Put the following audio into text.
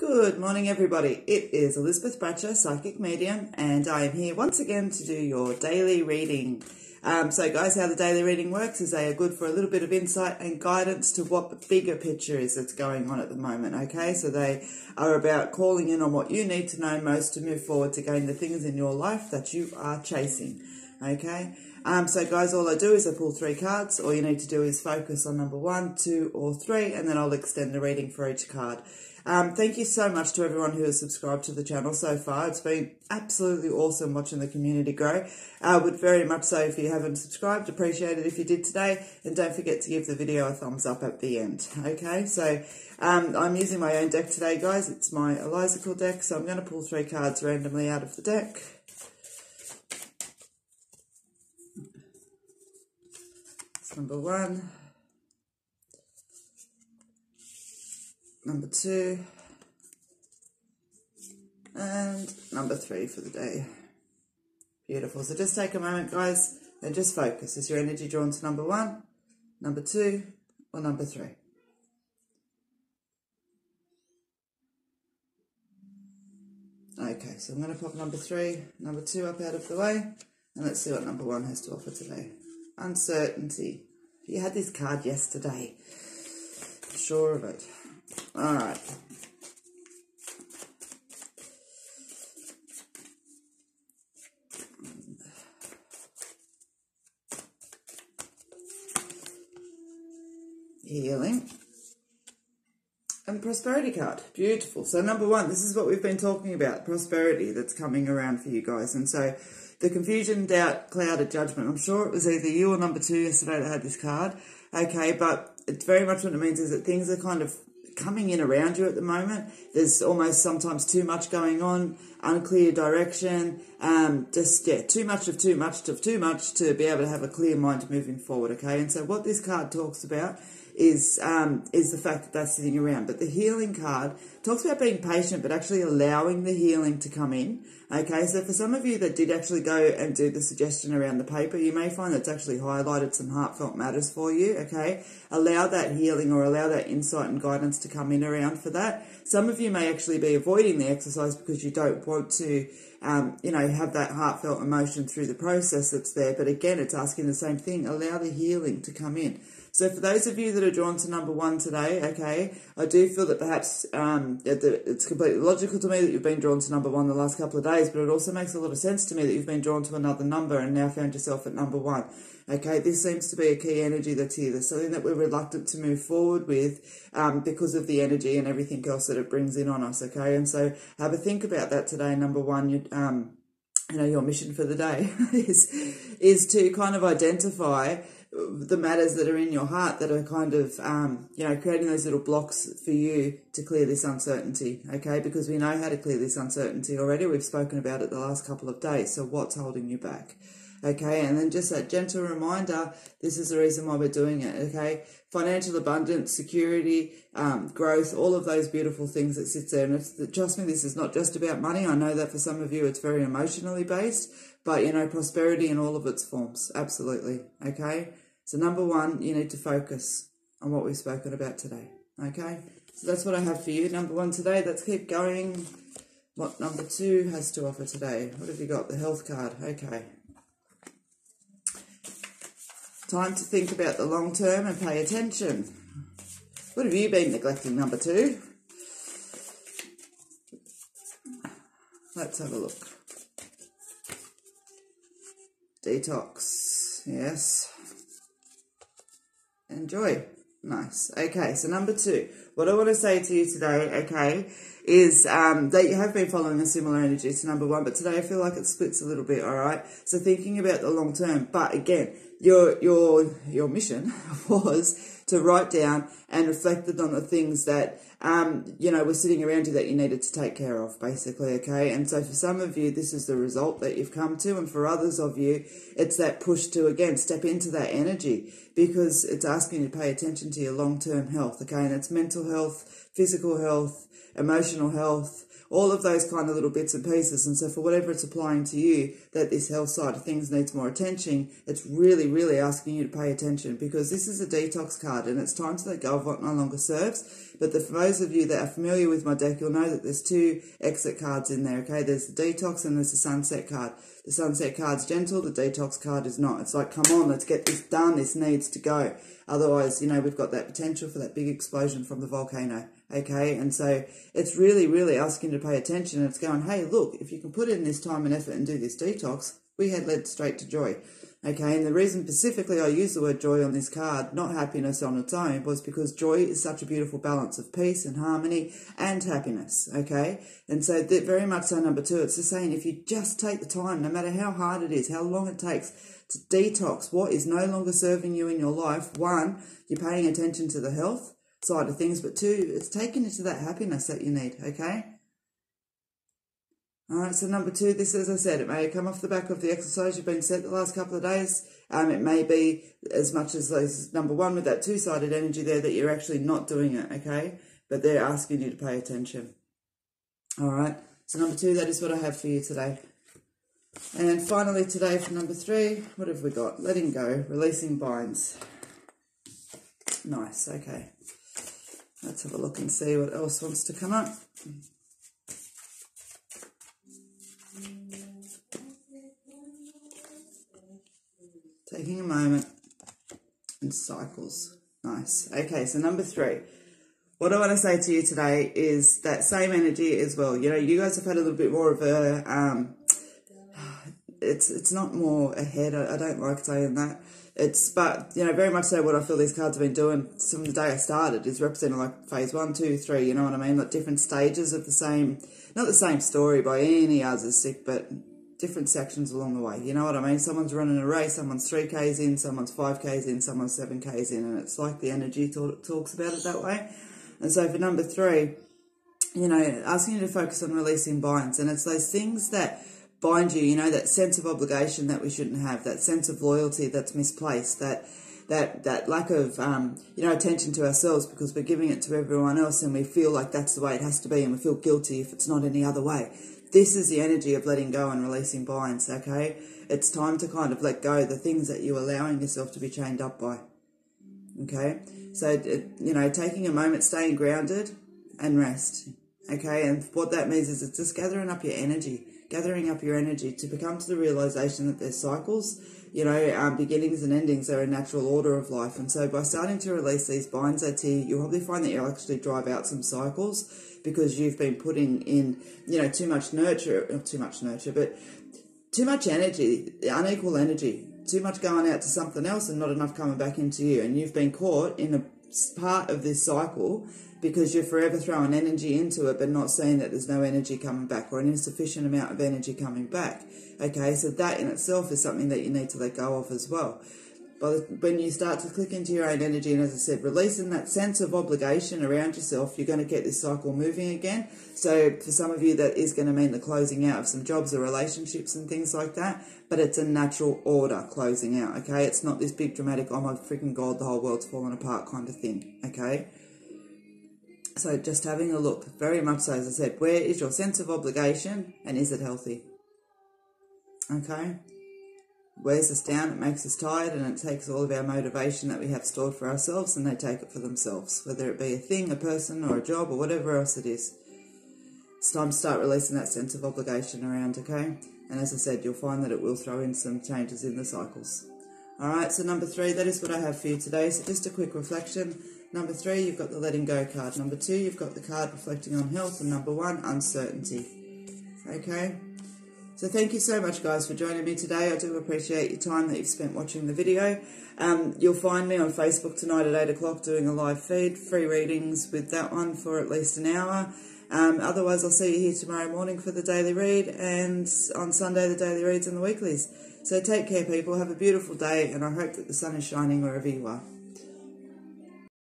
Good morning, everybody. It is Elizabeth Bradshaw, Psychic Medium, and I am here once again to do your daily reading. So guys, how the daily reading works is they are good for a little bit of insight and guidance to what the bigger picture is that's going on at the moment, okay? So they are about calling in on what you need to know most to move forward to gain the things in your life that you are chasing, okay? So guys, all I do is I pull 3 cards. All you need to do is focus on number 1, 2, or 3, and then I'll extend the reading for each card. Thank you so much to everyone who has subscribed to the channel so far. It's been absolutely awesome watching the community grow. I would very much so, if you haven't subscribed, appreciate it if you did today. And don't forget to give the video a thumbs up at the end. Okay, so I'm using my own deck today, guys. It's my Elizacle deck. So I'm going to pull 3 cards randomly out of the deck. It's number 1. Number 2, and number 3 for the day. Beautiful. So just take a moment, guys, and just focus. Is your energy drawn to number 1, number 2, or number 3? Okay, so I'm going to pop number 3, number 2 up out of the way, and let's see what number 1 has to offer today. Uncertainty. You had this card yesterday. I'm sure of it. All right. Healing. And prosperity card. Beautiful. So number 1, this is what we've been talking about, prosperity that's coming around for you guys. And so the confusion, doubt, clouded judgment. I'm sure it was either you or number 2 yesterday that had this card. Okay, but it's very much what it means is that things are kind of coming in around you at the moment. There's almost sometimes too much going on, unclear direction, too much to be able to have a clear mind moving forward, okay? And so what this card talks about is the fact that that's sitting around. But the healing card talks about being patient, but actually allowing the healing to come in. Okay, so for some of you that did actually go and do the suggestion around the paper, you may find that's actually highlighted some heartfelt matters for you, okay? Allow that healing or allow that insight and guidance to come in around for that. Some of you may actually be avoiding the exercise because you don't want to, have that heartfelt emotion through the process that's there. But again, it's asking the same thing. Allow the healing to come in. So for those of you that are drawn to number 1 today, okay, I do feel that perhaps it's completely logical to me that you've been drawn to number 1 the last couple of days, but it also makes a lot of sense to me that you've been drawn to another number and now found yourself at number 1. Okay, this seems to be a key energy that's here. There's something that we're reluctant to move forward with because of the energy and everything else that it brings in on us, okay? And so have a think about that today. Number 1, your mission for the day is to kind of identify the matters that are in your heart that are kind of, creating those little blocks for you to clear this uncertainty, okay? Because we know how to clear this uncertainty already. We've spoken about it the last couple of days. So what's holding you back? Okay, and then just that gentle reminder, this is the reason why we're doing it, okay? Financial abundance, security, growth, all of those beautiful things that sits there. And trust me, this is not just about money. I know that for some of you it's very emotionally based, but, prosperity in all of its forms, absolutely, okay? So number 1, you need to focus on what we've spoken about today, okay? So that's what I have for you. Number 1 today, let's keep going. What number 2 has to offer today? What have you got? The health card, okay. Time to think about the long term and pay attention. What have you been neglecting, number 2? Let's have a look. Detox, yes. Enjoy. Nice. Okay, so number 2. What I want to say to you today, okay, is that you have been following a similar energy to number 1, but today I feel like it splits a little bit, all right? So thinking about the long term, but again, your mission was to write down and reflected on the things that, were sitting around you that you needed to take care of, basically, okay? And so for some of you, this is the result that you've come to, and for others of you, it's that push to, again, step into that energy because it's asking you to pay attention to your long-term health, okay? And it's mental health, physical health, emotional health, all of those kind of little bits and pieces. And so for whatever it's applying to you, that this health side of things needs more attention, it's really, really asking you to pay attention, because this is a detox card and it's time to let go of what no longer serves. But for those of you that are familiar with my deck, you'll know that there's two exit cards in there, okay? There's the detox and there's the sunset card. The sunset card's gentle, the detox card is not. It's like, come on, let's get this done, this needs to go. Otherwise, you know, we've got that potential for that big explosion from the volcano, okay? And so it's really, really asking you to pay attention. It's going, hey, look, if you can put in this time and effort and do this detox, we had led straight to joy, okay? And the reason specifically I use the word joy on this card, not happiness on its own, was because joy is such a beautiful balance of peace and harmony and happiness, okay? And so that very much so, number two, it's just saying if you just take the time, no matter how hard it is, how long it takes, to detox what is no longer serving you in your life. One, you're paying attention to the health side of things, but two, it's taking you to that happiness that you need, okay? All right, so number two, this, as I said, it may come off the back of the exercise you've been set the last couple of days. It may be as much as those, number one, with that two-sided energy there, that you're actually not doing it, okay? But they're asking you to pay attention. All right, so number two, that is what I have for you today. And finally today for number three, what have we got? Letting go, releasing binds. Nice, okay. Let's have a look and see what else wants to come up. Taking a moment and cycles. Nice. Okay, so number three. What I want to say to you today is that same energy as well. You know, you guys have had a little bit more of a... It's not more ahead. I don't like saying that. But, you know, very much so what I feel these cards have been doing from the day I started is representing like phase 1, 2, 3, you know what I mean? Like different stages of the same, not the same story by any yardstick, but different sections along the way. You know what I mean? Someone's running a race, someone's 3Ks in, someone's 5Ks in, someone's 7Ks in, and it's like the energy talks about it that way. And so for number three, you know, asking you to focus on releasing binds, and it's those things that bind you, you know, that sense of obligation that we shouldn't have, that sense of loyalty that's misplaced, that lack of, you know, attention to ourselves because we're giving it to everyone else and we feel like that's the way it has to be and we feel guilty if it's not any other way. This is the energy of letting go and releasing binds, okay? It's time to kind of let go of the things that you're allowing yourself to be chained up by, okay? So, you know, taking a moment, staying grounded and rest, okay? And what that means is it's just gathering up your energy to become to the realization that there's cycles, you know, beginnings and endings are a natural order of life. And so by starting to release these binds, you'll probably find that you'll actually drive out some cycles because you've been putting in, you know, too much energy, unequal energy, too much going out to something else and not enough coming back into you. And you've been caught in a part of this cycle because you're forever throwing energy into it but not seeing that there's no energy coming back or an insufficient amount of energy coming back. Okay, so that in itself is something that you need to let go of as well. But when you start to click into your own energy and, as I said, releasing that sense of obligation around yourself, you're going to get this cycle moving again. So for some of you, that is going to mean the closing out of some jobs or relationships and things like that. But it's a natural order closing out, okay? It's not this big dramatic, oh my freaking God, the whole world's falling apart kind of thing, okay? So just having a look, very much so, as I said, where is your sense of obligation and is it healthy? Okay? Wears us down, it makes us tired, and it takes all of our motivation that we have stored for ourselves and they take it for themselves, whether it be a thing, a person or a job or whatever else it is. It's time to start releasing that sense of obligation around, okay? And as I said, you'll find that it will throw in some changes in the cycles. Alright, so number three, that is what I have for you today. So just a quick reflection. Number three, you've got the letting go card. Number two, you've got the card reflecting on health. And number one, uncertainty. Okay? So thank you so much, guys, for joining me today. I do appreciate your time that you've spent watching the video. You'll find me on Facebook tonight at 8 o'clock doing a live feed, free readings with that one for at least an hour. Otherwise, I'll see you here tomorrow morning for the daily read, and on Sunday, the daily reads and the weeklies. So take care, people. Have a beautiful day, and I hope that the sun is shining wherever you are.